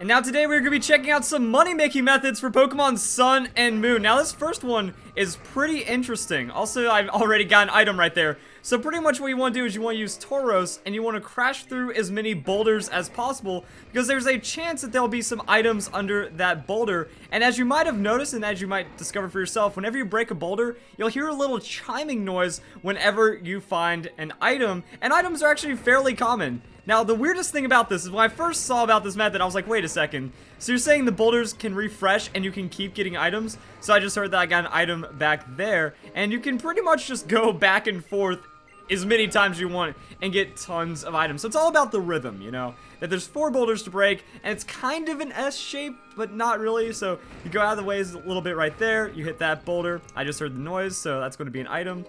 And now today we're going to be checking out some money-making methods for Pokemon Sun and Moon. Now this first one is pretty interesting. Also, I've already got an item right there. So pretty much what you want to do is you want to use Tauros and you want to crash through as many boulders as possible because there's a chance that there'll be some items under that boulder. And as you might have noticed and as you might discover for yourself, whenever you break a boulder, you'll hear a little chiming noise whenever you find an item. And items are actually fairly common. Now, the weirdest thing about this is when I first saw about this method, I was like, wait a second. So you're saying the boulders can refresh and you can keep getting items? So I just heard that I got an item back there. And you can pretty much just go back and forth as many times as you want and get tons of items. So it's all about the rhythm, you know? That there's 4 boulders to break, and it's kind of an S shape, but not really. So you go out of the way a little bit right there. You hit that boulder. I just heard the noise, so that's going to be an item.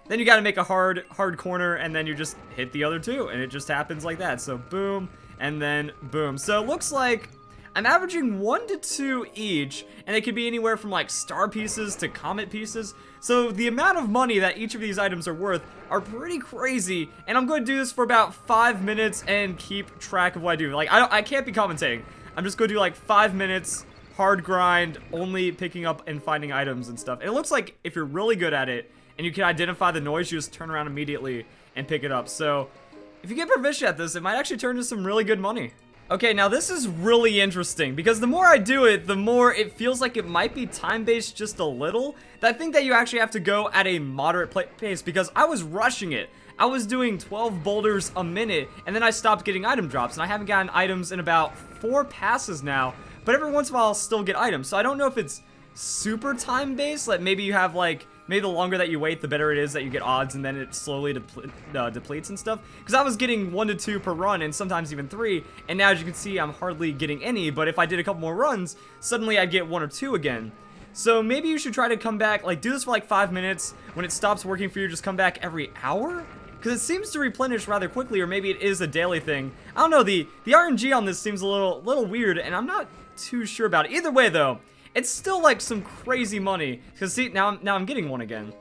Then you got to make a hard corner, and then you just hit the other 2, and it just happens like that. So boom, and then boom. So it looks like I'm averaging 1 to 2 each, and they could be anywhere from like star pieces to comet pieces. So the amount of money that each of these items are worth are pretty crazy, and I'm going to do this for about 5 minutes and keep track of what I do. Like I can't be commentating. I'm just going to do like 5 minutes hard grind, only picking up and finding items and stuff. And it looks like if you're really good at it, and you can identify the noise, you just turn around immediately and pick it up. So, if you get proficient at this, it might actually turn into some really good money. Okay, now this is really interesting, because the more I do it, the more it feels like it might be time-based just a little. I think that you actually have to go at a moderate pace, because I was rushing it. I was doing 12 boulders a minute, and then I stopped getting item drops, and I haven't gotten items in about 4 passes now, but every once in a while I'll still get items. So I don't know if it's super time-based, like maybe you have like, maybe the longer that you wait, the better it is that you get odds, and then it slowly depletes and stuff. Because I was getting 1 to 2 per run, and sometimes even 3, and now as you can see, I'm hardly getting any, but if I did a couple more runs, suddenly I'd get 1 or 2 again. So maybe you should try to come back, like do this for like 5 minutes, when it stops working for you, just come back every hour? Because it seems to replenish rather quickly, or maybe it is a daily thing. I don't know, the RNG on this seems a little weird, and I'm not too sure about it. Either way though, it's still like some crazy money. Because see, now I'm getting one again. And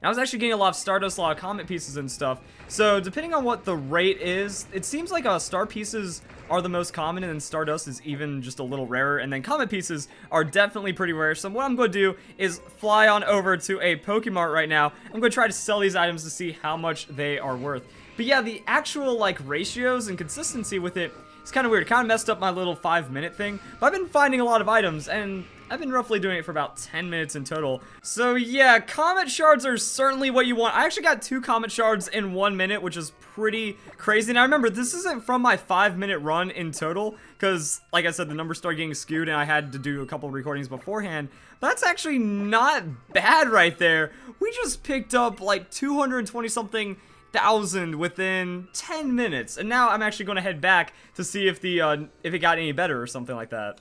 I was actually getting a lot of Stardust, a lot of Comet pieces and stuff. So depending on what the rate is, it seems like Star pieces are the most common, and then Stardust is even just a little rarer. And then Comet pieces are definitely pretty rare. So what I'm going to do is fly on over to a Pokemart right now. I'm going to try to sell these items to see how much they are worth. But yeah, the actual like ratios and consistency with it, it's kind of weird. It kind of messed up my little 5-minute thing. But I've been finding a lot of items, and I've been roughly doing it for about 10 minutes in total. So yeah, Comet Shards are certainly what you want. I actually got 2 Comet Shards in 1 minute, which is pretty crazy. Now remember, this isn't from my 5-minute run in total, because like I said, the numbers started getting skewed, and I had to do a couple of recordings beforehand. But that's actually not bad right there. We just picked up like 220-something thousand within 10 minutes, and now I'm actually going to head back to see if it got any better or something like that.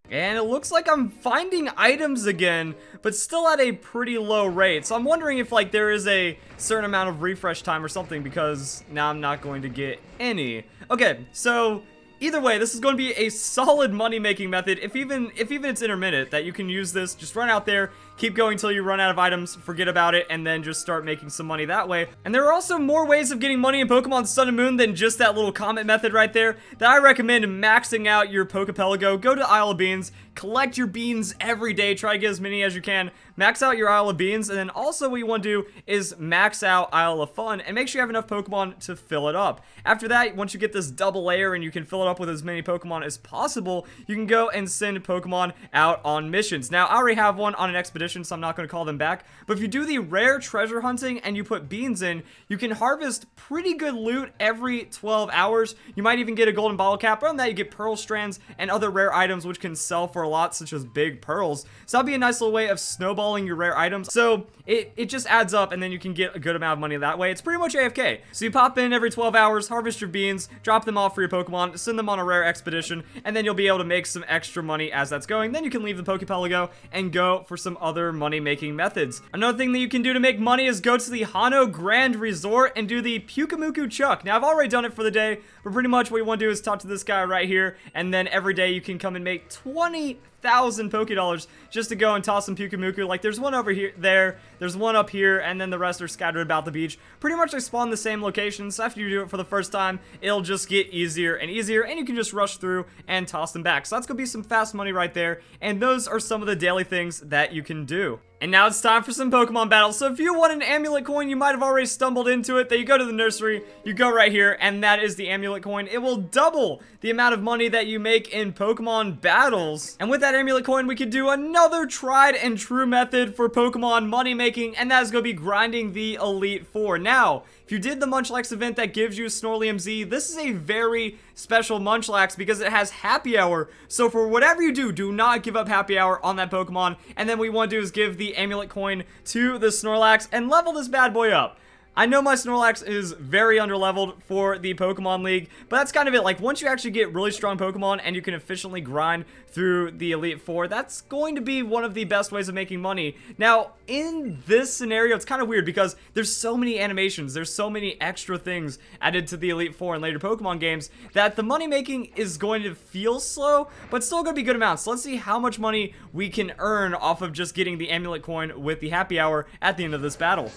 And it looks like I'm finding items again, but still at a pretty low rate. So I'm wondering if like there is a certain amount of refresh time or something, because now I'm not going to get any. Okay, so either way, this is going to be a solid money-making method, if even it's intermittent, that you can use this. Just run out there, keep going until you run out of items, forget about it, and then just start making some money that way. And there are also more ways of getting money in Pokemon Sun and Moon than just that little Comet method right there, that I recommend maxing out your Pokepelago. Go to Isle of Beans, collect your beans every day, try to get as many as you can, max out your Isle of Beans, and then also what you want to do is max out Isle of Fun, and make sure you have enough Pokemon to fill it up. After that, once you get this double layer and you can fill it up with as many Pokemon as possible, you can go and send Pokemon out on missions. Now, I already have one on an expedition, so I'm not going to call them back, but if you do the rare treasure hunting and you put beans in, you can harvest pretty good loot every 12 hours. You might even get a golden bottle cap. Other than that, you get pearl strands and other rare items which can sell for a lot, such as big pearls. So that'll be a nice little way of snowballing your rare items. So it just adds up, and then you can get a good amount of money that way. It's pretty much AFK. So you pop in every 12 hours, harvest your beans, drop them off for your Pokemon, send them on a rare expedition, and then you'll be able to make some extra money as that's going. Then you can leave the Pokepelago and go for some other other money-making methods. Another thing that you can do to make money is go to the Hano Grand Resort and do the Pukamuku Chuck. Now, I've already done it for the day, but pretty much what you want to do is talk to this guy right here, and then every day you can come and make 20,000 Poke Dollars just to go and toss some Pukamuku. Like, there's one over here, there's one up here, and then the rest are scattered about the beach. Pretty much they spawn the same locations, so after you do it for the first time, it'll just get easier and easier, and you can just rush through and toss them back. So that's gonna be some fast money right there, and those are some of the daily things that you can do. And now it's time for some Pokemon battles. So if you want an amulet coin, you might have already stumbled into it. That you go to the nursery, you go right here, and that is the amulet coin. It will double the amount of money that you make in Pokemon battles. And with that amulet coin, we could do another tried and true method for Pokemon money making, and that is going to be grinding the Elite Four. Now, if you did the Munchlax event that gives you Snorlium Z, this is a very special Munchlax because it has Happy Hour. So for whatever you do, do not give up Happy Hour on that Pokemon. And then what we want to do is give the amulet coin to the Snorlax and level this bad boy up. I know my Snorlax is very underleveled for the Pokemon League, but that's kind of it. Like, once you actually get really strong Pokemon and you can efficiently grind through the Elite Four, that's going to be one of the best ways of making money. Now, in this scenario, it's kind of weird because there's so many animations, there's so many extra things added to the Elite Four in later Pokemon games that the money making is going to feel slow, but still going to be good amounts. So let's see how much money we can earn off of just getting the amulet coin with the Happy Hour at the end of this battle.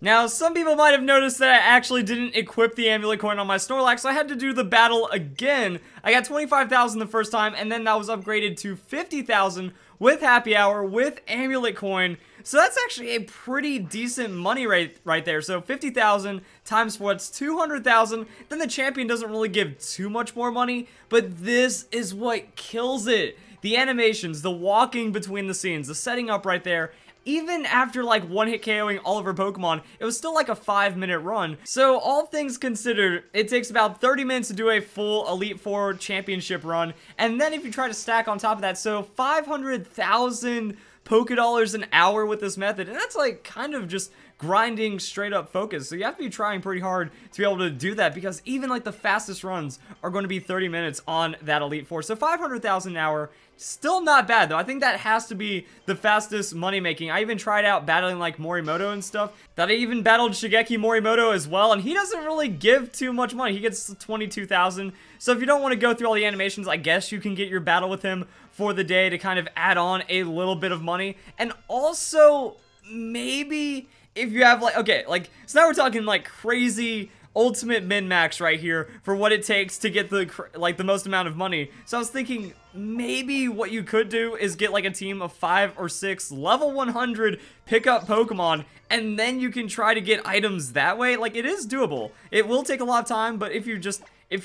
Now, some people might have noticed that I actually didn't equip the amulet coin on my Snorlax, so I had to do the battle again. I got 25,000 the first time, and then that was upgraded to 50,000 with Happy Hour, with amulet coin. So that's actually a pretty decent money rate right there. So 50,000 times 4, it's 200,000. Then the champion doesn't really give too much more money, but this is what kills it. The animations, the walking between the scenes, the setting up right there. Even after like one-hit KOing all of her Pokemon, it was still like a 5-minute run. So all things considered, it takes about 30 minutes to do a full Elite Four championship run. And then if you try to stack on top of that, so 500,000 Poke Dollars an hour with this method. And that's like kind of just grinding straight up focus. So you have to be trying pretty hard to be able to do that because even like the fastest runs are going to be 30 minutes on that Elite Four. So 500,000 an hour, still not bad though. I think that has to be the fastest money making. I even tried out battling like Morimoto and stuff. That I even battled Shigeki Morimoto as well, and he doesn't really give too much money. He gets 22,000. So if you don't want to go through all the animations, I guess you can get your battle with him for the day to kind of add on a little bit of money. And also, maybe if you have like, okay, like, so now we're talking like crazy ultimate min-max right here for what it takes to get the, like, the most amount of money. So I was thinking maybe what you could do is get like a team of 5 or 6 level 100 pickup Pokemon, and then you can try to get items that way. Like, it is doable. It will take a lot of time, but if you're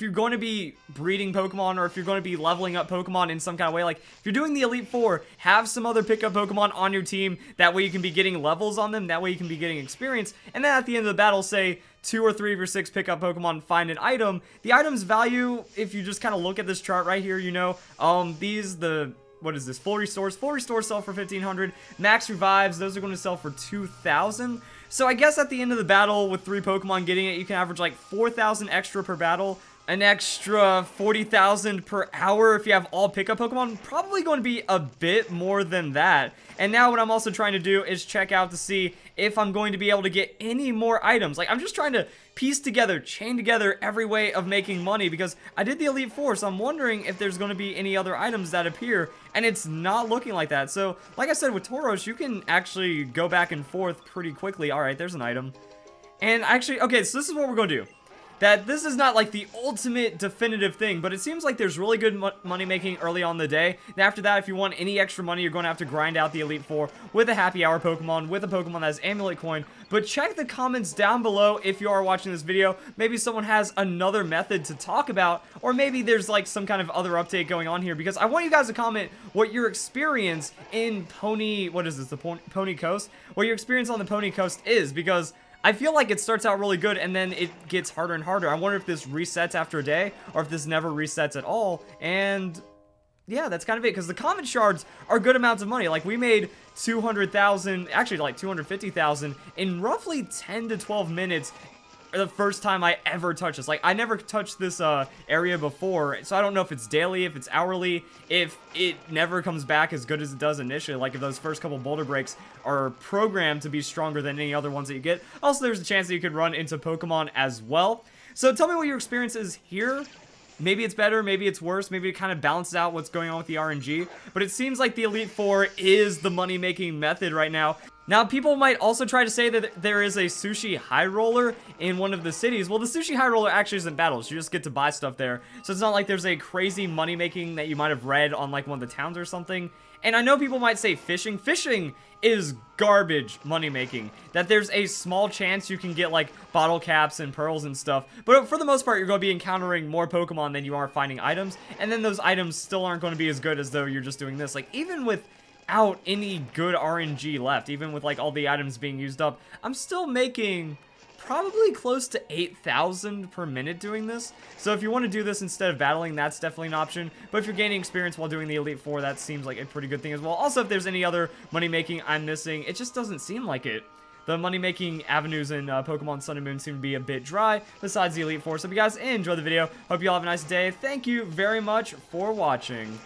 going to be breeding Pokemon, or if you're going to be leveling up Pokemon in some kind of way, like if you're doing the Elite Four, have some other pickup Pokemon on your team. That way you can be getting levels on them. That way you can be getting experience. And then at the end of the battle, say 2 or 3 of your 6 pickup Pokemon find an item. The item's value, if you just kind of look at this chart right here, you know, what is this? Full restores. Full restores sell for 1,500. Max revives, those are going to sell for 2,000. So I guess at the end of the battle, with 3 Pokemon getting it, you can average like 4,000 extra per battle. An extra 40,000 per hour if you have all pickup Pokemon. Probably going to be a bit more than that. And now what I'm also trying to do is check out to see if I'm going to be able to get any more items. Like, I'm just trying to piece together, chain together every way of making money, because I did the Elite Four, so I'm wondering if there's going to be any other items that appear, and it's not looking like that. So, like I said, with Tauros, you can actually go back and forth pretty quickly. Alright, there's an item. And actually, okay, so this is what we're going to do. That this is not like the ultimate definitive thing, but it seems like there's really good money making early on in the day. And after that, if you want any extra money, you're going to have to grind out the Elite Four with a Happy Hour Pokemon, with a Pokemon that has Amulet Coin. But check the comments down below if you are watching this video. Maybe someone has another method to talk about, or maybe there's like some kind of other update going on here, because I want you guys to comment what your experience in Pony Coast, what your experience on the Pony Coast is, because I feel like it starts out really good and then it gets harder and harder. I wonder if this resets after a day or if this never resets at all. And yeah, that's kind of it, because the common shards are good amounts of money. Like, we made 200,000, actually like 250,000 in roughly 10 to 12 minutes the first time I ever touched this. Like, I never touched this area before, so I don't know if it's daily, if it's hourly, if it never comes back as good as it does initially, like if those first couple boulder breaks are programmed to be stronger than any other ones that you get. Also, there's a chance that you could run into Pokemon as well. So tell me what your experience is here. Maybe it's better, maybe it's worse, maybe it kind of balances out what's going on with the RNG, but it seems like the Elite Four is the money-making method right now. Now, people might also try to say that there is a Sushi High Roller in one of the cities. Well, the Sushi High Roller actually isn't battles. You just get to buy stuff there. So it's not like there's a crazy money-making that you might have read on, like, one of the towns or something. And I know people might say fishing. Fishing is garbage money-making. That there's a small chance you can get, like, bottle caps and pearls and stuff. But for the most part, you're going to be encountering more Pokemon than you are finding items. And then those items still aren't going to be as good as though you're just doing this. Like, even without any good RNG left, even with, like, all the items being used up, I'm still making probably close to 8,000 per minute doing this. So if you want to do this instead of battling, that's definitely an option. But if you're gaining experience while doing the Elite Four, that seems like a pretty good thing as well. Also, if there's any other money-making I'm missing, it just doesn't seem like it. The money-making avenues in Pokemon Sun and Moon seem to be a bit dry, besides the Elite Four. So if you guys enjoyed the video, hope you all have a nice day. Thank you very much for watching.